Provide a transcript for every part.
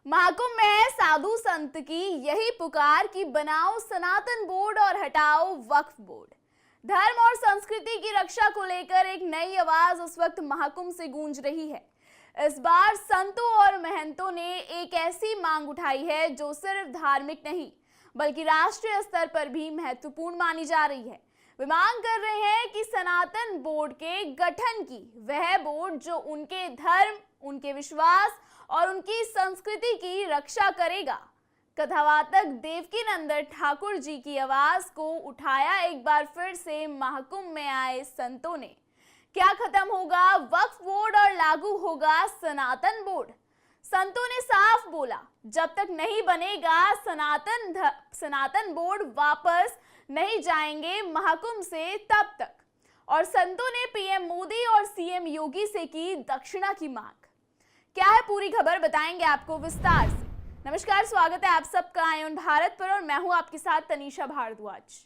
महाकुंभ में है साधु संत की यही पुकार कि बनाओ सनातन बोर्ड और हटाओ वक्फ बोर्ड। धर्म और संस्कृति की रक्षा को लेकर एक नई आवाज इस वक्त महाकुंभ से गूंज रही है। इस बार संतों और महंतों ने एक ऐसी मांग उठाई है जो सिर्फ धार्मिक नहीं बल्कि राष्ट्रीय स्तर पर भी महत्वपूर्ण मानी जा रही है। वे मांग कर रहे हैं कि सनातन बोर्ड के गठन की, वह बोर्ड जो उनके धर्म, उनके विश्वास और उनकी संस्कृति की रक्षा करेगा। कथावाचक देवकीनंदन ठाकुर जी की आवाज को उठाया एक बार फिर से महाकुंभ में आए संतों ने। क्या खत्म होगा वक्फ बोर्ड और लागू होगा सनातन बोर्ड? संतों ने साफ बोला, जब तक नहीं बनेगा सनातन बोर्ड वापस नहीं जाएंगे महाकुंभ से तब तक। और संतों ने पीएम मोदी और सीएम योगी से की दक्षिणा की मांग। क्या है पूरी खबर, बताएंगे आपको विस्तार से। नमस्कार, स्वागत है आप सबका आयन भारत पर और मैं हूं आपके साथ तनीषा भारद्वाज।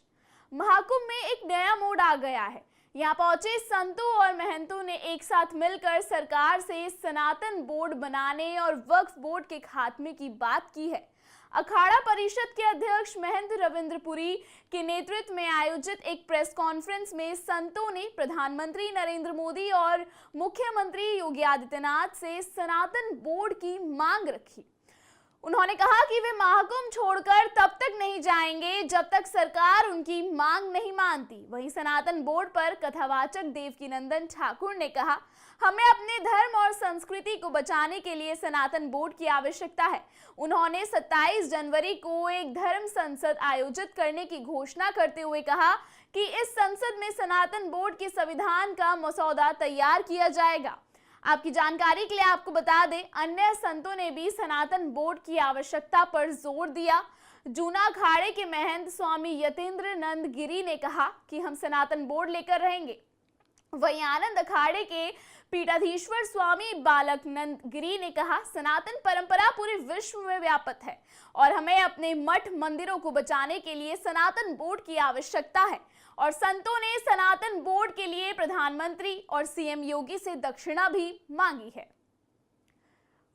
महाकुंभ में एक नया मोड़ आ गया है। यहाँ पहुंचे संतों और महंतों ने एक साथ मिलकर सरकार से सनातन बोर्ड बनाने और वक्फ बोर्ड के खात्मे की बात की है। अखाड़ा परिषद के अध्यक्ष महंत रविंद्रपुरी के नेतृत्व में आयोजित एक प्रेस कॉन्फ्रेंस में संतों ने प्रधानमंत्री नरेंद्र मोदी और मुख्यमंत्री योगी आदित्यनाथ से सनातन बोर्ड की मांग रखी। उन्होंने कहा कि वे महाकुंभ छोड़कर तब तक नहीं जाएंगे जब तक सरकार उनकी मांग नहीं मानती। वहीं सनातन बोर्ड पर कथावाचक देवकीनंदन ठाकुर ने कहा, हमें अपने धर्म और संस्कृति को बचाने के लिए सनातन बोर्ड की आवश्यकता है। उन्होंने 27 जनवरी को एक धर्म संसद आयोजित करने की घोषणा करते हुए कहा कि इस संसद में सनातन बोर्ड के संविधान का मसौदा तैयार किया जाएगा। आपकी जानकारी के लिए आपको बता दें, अन्य संतों ने भी सनातन बोर्ड की आवश्यकता पर जोर दिया। जूना अखाड़े के महंत स्वामी यतीन्द्र नंद गिरी ने कहा कि हम सनातन बोर्ड लेकर रहेंगे। वहीं आनंद अखाड़े के पीठाधीश्वर स्वामी बालक नंद गिरी ने कहा, सनातन परंपरा पूरे विश्व में व्याप्त है और हमें अपने मठ मंदिरों को बचाने के लिए सनातन बोर्ड की आवश्यकता है। और संतों ने सनातन बोर्ड के लिए प्रधानमंत्री और सीएम योगी से दक्षिणा भी मांगी है।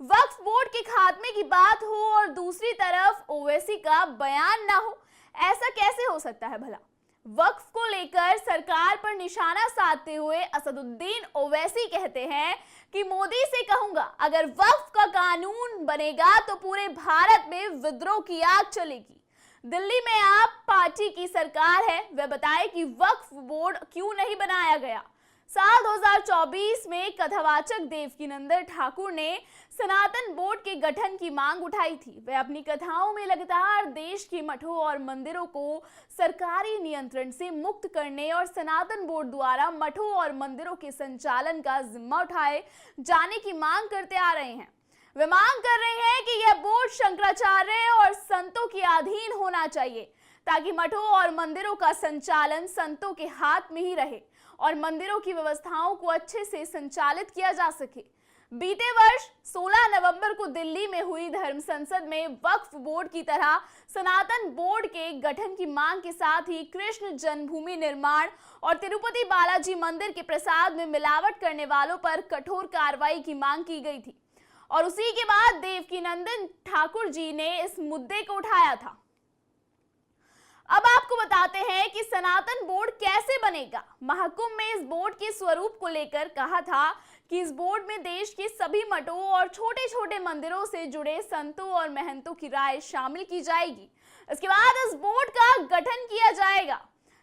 वक्फ बोर्ड के खात्मे की बात हो और दूसरी तरफ ओवैसी का बयान ना हो, ऐसा कैसे हो सकता है भला? वक्फ को लेकर सरकार पर निशाना साधते हुए असदुद्दीन ओवैसी कहते हैं कि मोदी से कहूंगा, अगर वक्फ का कानून बनेगा तो पूरे भारत में विद्रोह की आग चलेगी। दिल्ली में आप पार्टी की सरकार है, वह बताए कि वक्फ बोर्ड क्यों नहीं बनाया गया। साल 2024 में कथावाचक देवकीनंदन ठाकुर ने सनातन बोर्ड के गठन की मांग उठाई थी। वे अपनी कथाओं में लगातार देश के मठों और मंदिरों को सरकारी नियंत्रण से मुक्त करने और सनातन बोर्ड द्वारा मठों और मंदिरों के संचालन का जिम्मा उठाए जाने की मांग करते आ रहे हैं। वे मांग कर रहे हैं कि यह बोर्ड शंकराचार्य और संतों के अधीन होना चाहिए ताकि मठों और मंदिरों का संचालन संतों के हाथ में ही रहे और मंदिरों की व्यवस्थाओं को अच्छे से संचालित किया जा सके। बीते वर्ष 16 नवंबर को दिल्ली में हुई धर्म संसद में वक्फ बोर्ड की तरह सनातन बोर्ड के गठन की मांग के साथ ही कृष्ण जन्मभूमि निर्माण और तिरुपति बालाजी मंदिर के प्रसाद में मिलावट करने वालों पर कठोर कार्रवाई की मांग की गई थी। और उसी के बाद देवकीनंदन ठाकुर जी ने इस मुद्दे को उठाया था। अब आपको बताते हैं कि सनातन बोर्ड कैसे बनेगा। महाकुंभ में इस बोर्ड के स्वरूप को लेकर कहा था कि इस बोर्ड में देश के सभी मठों और छोटे छोटे मंदिरों से जुड़े संतों और महंतों की राय शामिल की जाएगी। इसके बाद इस बोर्ड का गठन किया जाएगा।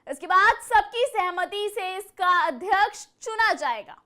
इसके बाद सबकी सहमति से इसका अध्यक्ष चुना जाएगा।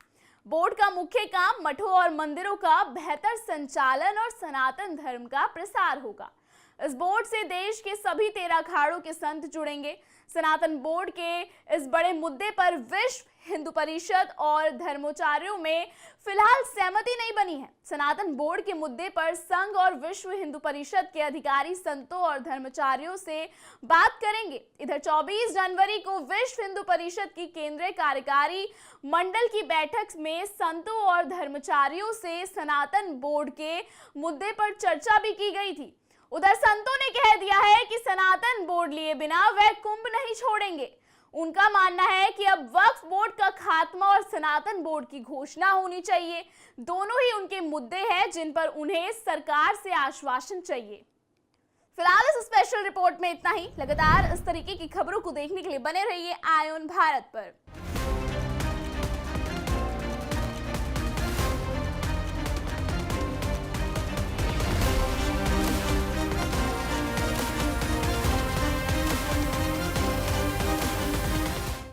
बोर्ड का मुख्य काम मठों और मंदिरों का बेहतर संचालन और सनातन धर्म का प्रसार होगा। इस बोर्ड से देश के सभी 13 अखाड़ों के संत जुड़ेंगे। सनातन बोर्ड के इस बड़े मुद्दे पर विश्व हिंदू परिषद और धर्माचार्यों में फिलहाल सहमति नहीं बनी है। सनातन बोर्ड के मुद्दे पर संघ और विश्व हिंदू परिषद के अधिकारी संतों और धर्माचार्यों से बात करेंगे। इधर 24 जनवरी को विश्व हिंदू परिषद की केंद्रीय कार्यकारी मंडल की बैठक में संतों और धर्माचार्यों से सनातन बोर्ड के मुद्दे पर चर्चा भी की गई थी। उधर संतों ने कह दिया है कि सनातन बोर्ड लिए बिना वह कुंभ नहीं छोड़ेंगे। उनका मानना है कि अब वक्फ बोर्ड का खात्मा और सनातन बोर्ड की घोषणा होनी चाहिए। दोनों ही उनके मुद्दे हैं जिन पर उन्हें सरकार से आश्वासन चाहिए। फिलहाल इस स्पेशल रिपोर्ट में इतना ही। लगातार इस तरीके की खबरों को देखने के लिए बने रहिए आईऑन भारत पर।